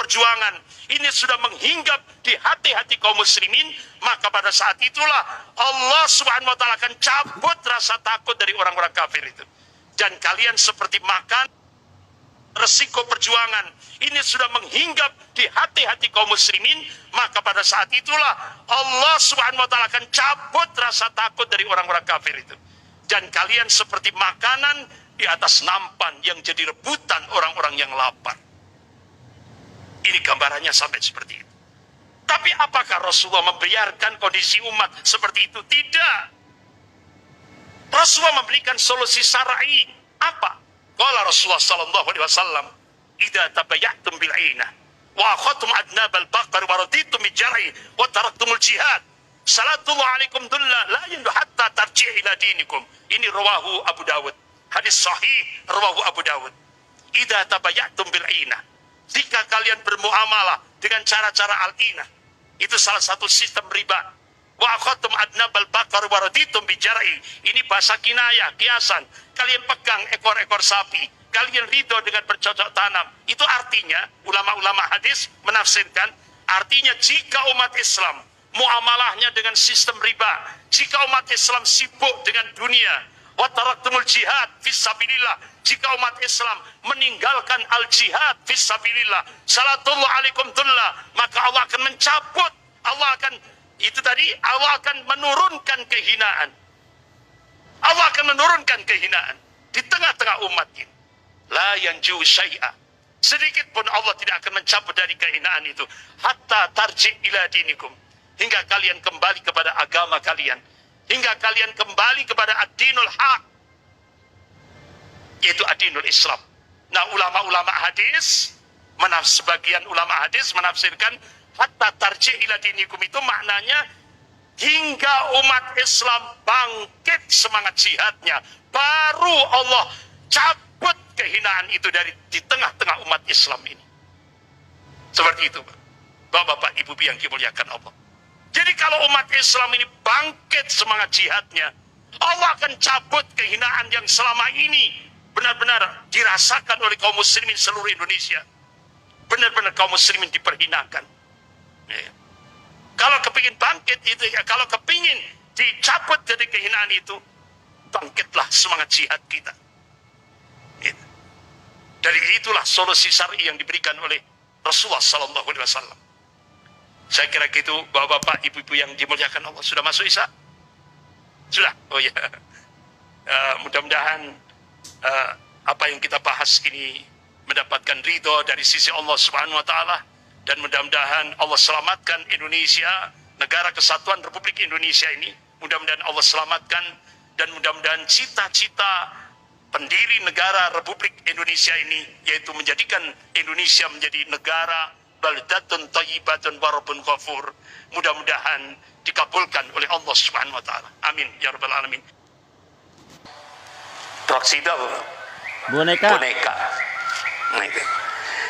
perjuangan ini sudah menghinggap di hati-hati kaum muslimin, maka pada saat itulah Allah Subhanahu wa taala akan cabut rasa takut dari orang-orang kafir itu. Dan kalian seperti makan resiko perjuangan ini sudah menghinggap di hati-hati kaum muslimin, maka pada saat itulah Allah Subhanahu wa taala akan cabut rasa takut dari orang-orang kafir itu. Dan kalian seperti makanan di atas nampan yang jadi rebutan orang-orang yang lapar. Ini gambarannya sampai seperti itu. Tapi apakah Rasulullah membiarkan kondisi umat seperti itu? Tidak. Rasulullah memberikan solusi syar'i. Apa? Qala Rasulullah sallallahu alaihi wasallam, "Idza tabayyatum bil 'ainah wa akhadtum adnab al-baqar wa raditum bil jar'i wa taraktumul jihad, salatullah alaikum dulla la yandu hatta tarji' ila dinikum." Ini rawahu Abu Dawud. Hadis sahih rawahu Abu Dawud. Idza tabayyatum bil 'ainah, jika kalian bermuamalah dengan cara-cara al-inah, itu salah satu sistem riba. Wa akhadtum adnabal baqar wa raditum bi jar'i, ini bahasa kinayah, kiasan. Kalian pegang ekor-ekor sapi, kalian ridho dengan bercocok tanam. Itu artinya, ulama-ulama hadis menafsirkan, artinya jika umat Islam muamalahnya dengan sistem riba, jika umat Islam sibuk dengan dunia, wa taraktumul jihad fisabilillah, jika umat Islam meninggalkan al-jihad fisabilillah, salatullah alaikum dullah, maka Allah akan mencabut, Allah akan, itu tadi, Allah akan menurunkan kehinaan. Allah akan menurunkan kehinaan di tengah-tengah umat ini. La yanju syai'a, sedikit pun Allah tidak akan mencabut dari kehinaan itu. Hatta tarji' ila dinikum, hingga kalian kembali kepada agama kalian, hingga kalian kembali kepada ad-dinul haq, yaitu ad-dinul Islam. Nah, ulama-ulama hadis, sebagian ulama hadis menafsirkan hatta tarji' ila dinikum itu maknanya hingga umat Islam bangkit semangat jihadnya, baru Allah cabut kehinaan itu dari di tengah-tengah umat Islam ini. Seperti itu, Bapak-bapak, Ibu yang dimuliakan Allah. Jadi kalau umat Islam ini bangkit semangat jihadnya, Allah akan cabut kehinaan yang selama ini benar-benar dirasakan oleh kaum muslimin seluruh Indonesia. Benar-benar kaum muslimin diperhinakan. Ya. Kalau kepingin bangkit itu, ya, kalau kepingin dicabut dari kehinaan itu, bangkitlah semangat jihad kita. Ya. Dari itulah solusi syar'i yang diberikan oleh Rasulullah Sallallahu Alaihi Wasallam. Saya kira gitu, bapak-bapak, ibu-ibu yang dimuliakan Allah. Sudah masuk Isya? Sudah? Oh ya. Mudah-mudahan apa yang kita bahas ini mendapatkan ridho dari sisi Allah Subhanahu Wa Taala, dan mudah-mudahan Allah selamatkan Indonesia, negara kesatuan Republik Indonesia ini. Mudah-mudahan Allah selamatkan, dan mudah-mudahan cita-cita pendiri negara Republik Indonesia ini, yaitu menjadikan Indonesia menjadi negara baldatun thayyibatun wa rabbun ghafur, mudah-mudahan dikabulkan oleh Allah Subhanahu wa taala. Amin ya rabbal alamin. Proksi itu apa? Boneka. Boneka. Nah, itu.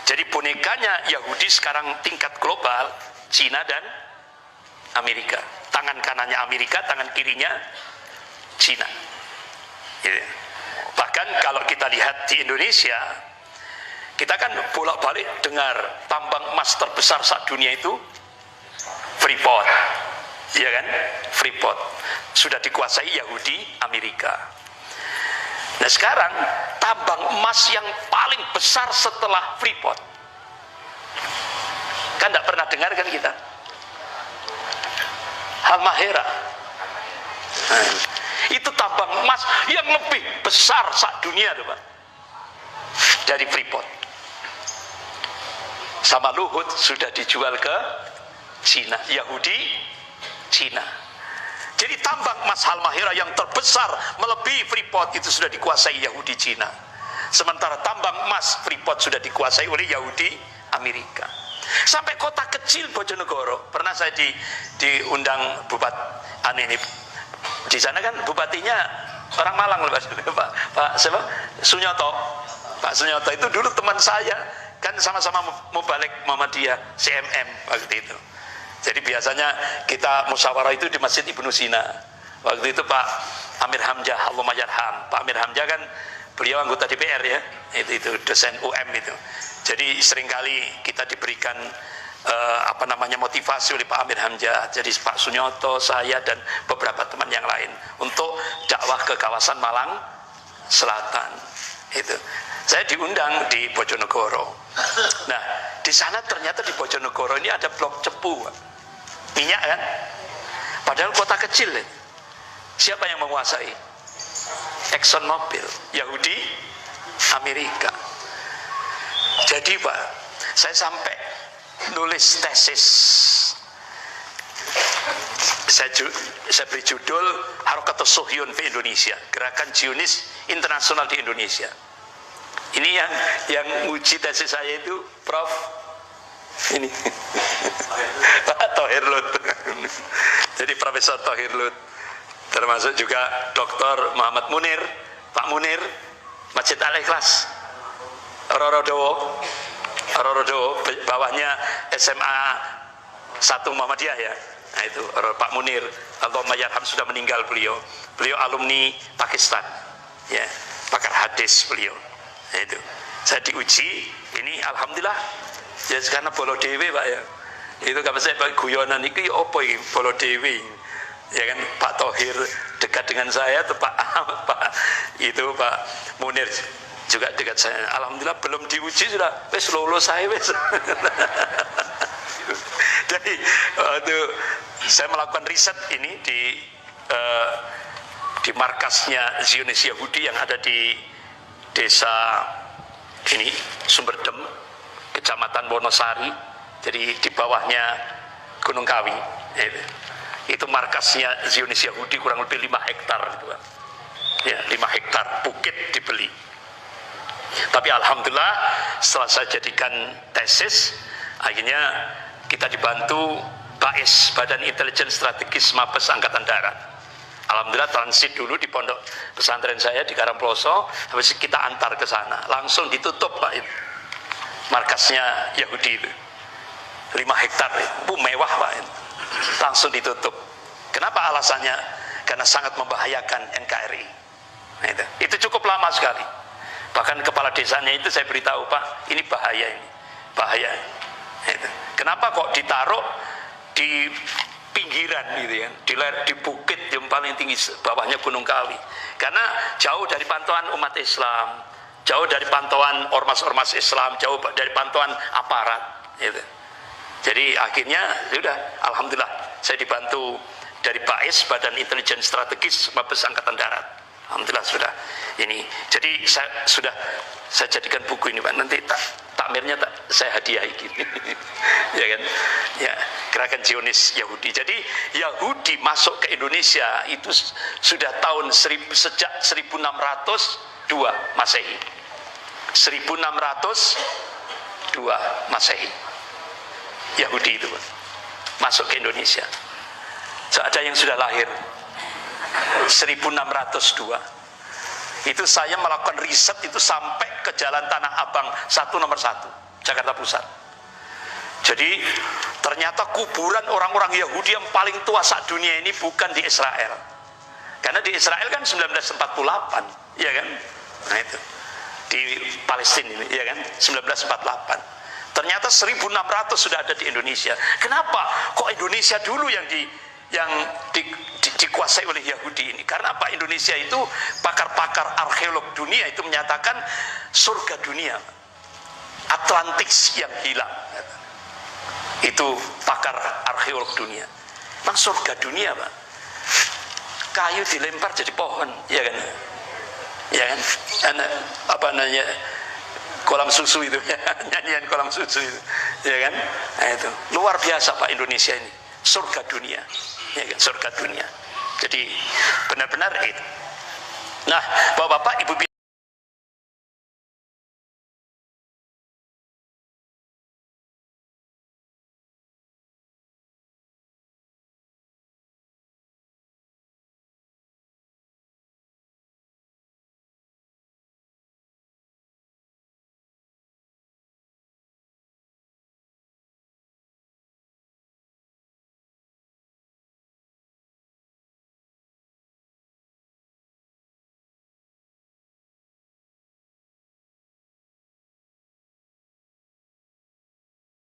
Jadi bonekanya Yahudi sekarang tingkat global, Cina dan Amerika. Tangan kanannya Amerika, tangan kirinya Cina. Gitu. Bahkan kalau kita lihat di Indonesia, kita kan bolak-balik dengar tambang emas terbesar saat dunia itu Freeport, ya kan? Freeport sudah dikuasai Yahudi Amerika. Nah sekarang tambang emas yang paling besar setelah Freeport, kan tidak pernah dengar kan kita? Halmahera. Nah, itu tambang emas yang lebih besar saat dunia, Pak, dari Freeport. Sama Luhut sudah dijual ke Cina, Yahudi, Cina. Jadi tambang emas Halmahera yang terbesar melebihi Freeport itu sudah dikuasai Yahudi, Cina. Sementara tambang emas Freeport sudah dikuasai oleh Yahudi, Amerika. Sampai kota kecil Bojonegoro, pernah saya diundang ini di sana kan bupatinya orang Malang, Pak siapa? Sunyoto. Pak Sunyoto itu dulu teman saya, kan sama-sama Mubalik Muhammadiyah CMM waktu itu. Jadi biasanya kita musyawarah itu di Masjid Ibnu Sina. Waktu itu Pak Amir Hamzah, Allahumma yarham, Pak Amir Hamzah kan beliau anggota DPR ya, itu dosen UM itu. Jadi seringkali kita diberikan motivasi oleh Pak Amir Hamzah, jadi Pak Sunyoto, saya dan beberapa teman yang lain untuk dakwah ke kawasan Malang Selatan. Itu saya diundang di Bojonegoro. Nah, di sana ternyata di Bojonegoro ini ada blok cepu, minyak kan? Padahal kota kecil. Siapa yang menguasai? Exxon Mobil, Yahudi, Amerika. Jadi Pak, saya sampai nulis tesis. Saya beri judul Harakatus Suhyun di Indonesia, Gerakan Zionis Internasional di Indonesia. Ini yang uji tesis saya itu Prof. Ini Pak Thohir Lut. Jadi Profesor Thohir Lut, termasuk juga Dr. Muhammad Munir, Pak Munir, Masjid Al-Ikhlas, Rorodowo, bawahnya SMA 1 Muhammadiyah ya. Nah itu Pak Munir, Allahumma yarham, sudah meninggal beliau. Beliau alumni Pakistan, ya, pakar hadis beliau. Nah, itu saya diuji, ini alhamdulillah ya, karena bolo dewe Pak ya. Itu kalau saya pakai guyonan itu ya apa ini bolo dewe ya kan. Pak Thohir dekat dengan saya tuh, Pak Munir juga dekat saya. Alhamdulillah belum diuji sudah wes lulus saya wes. Jadi saya melakukan riset ini di markasnya Zionis Yahudi yang ada di desa ini Sumberdem, Kecamatan Wonosari, jadi di bawahnya Gunung Kawi. Itu markasnya Zionis Yahudi, kurang lebih 5 hektar gitu kan. Ya, 5 hektar bukit dibeli. Tapi alhamdulillah setelah saya jadikan tesis, akhirnya kita dibantu BAIS, Badan Intelijen Strategis Mabes Angkatan Darat. Alhamdulillah transit dulu di pondok pesantren saya di Karangploso, habis itu kita antar ke sana, langsung ditutup Pak itu. Markasnya Yahudi itu 5 hektar itu, mewah Pak itu. Langsung ditutup. Kenapa alasannya? Karena sangat membahayakan NKRI. Nah, itu cukup lama sekali. Bahkan kepala desanya itu saya beritahu, Pak, ini bahaya ini, bahaya. Nah, kenapa kok ditaruh di pinggiran gitu kan, di bukit yang paling tinggi bawahnya Gunung Kawi? Karena jauh dari pantauan umat Islam, jauh dari pantauan ormas-ormas Islam, jauh dari pantauan aparat gitu. Jadi akhirnya sudah, alhamdulillah saya dibantu dari BAIS, Badan Intelijen Strategis Mabes Angkatan Darat. Alhamdulillah sudah ini. Jadi saya jadikan buku ini Pak, nanti takmirnya saya hadiahi gini. Ya kan? Ya, Gerakan Zionis Yahudi. Jadi Yahudi masuk ke Indonesia itu sudah sejak 1602 Masehi. 1602 Masehi. Yahudi itu masuk ke Indonesia. So, ada yang sudah lahir 1602. Itu saya melakukan riset itu sampai ke Jalan Tanah Abang 1 nomor 1 Jakarta Pusat. Jadi ternyata kuburan orang-orang Yahudi yang paling tua saat dunia ini bukan di Israel. Karena di Israel kan 1948, ya kan? Nah itu di Palestina ini, ya kan? 1948. Ternyata 1600 sudah ada di Indonesia. Kenapa? Kok Indonesia dulu yang dikuasai oleh Yahudi ini? Karena apa? Indonesia itu pakar-pakar arkeolog dunia itu menyatakan surga dunia, Atlantis yang hilang. Itu pakar arkeolog dunia. Memang surga dunia Pak. Kayu dilempar jadi pohon, ya kan? Ya kan? Apa namanya? Kolam susu itu, ya, nyanyian kolam susu itu, ya kan? Nah, itu luar biasa Pak, Indonesia ini surga dunia, ya kan? Surga dunia. Jadi benar-benar itu. Nah, bapak-bapak, ibu-ibu.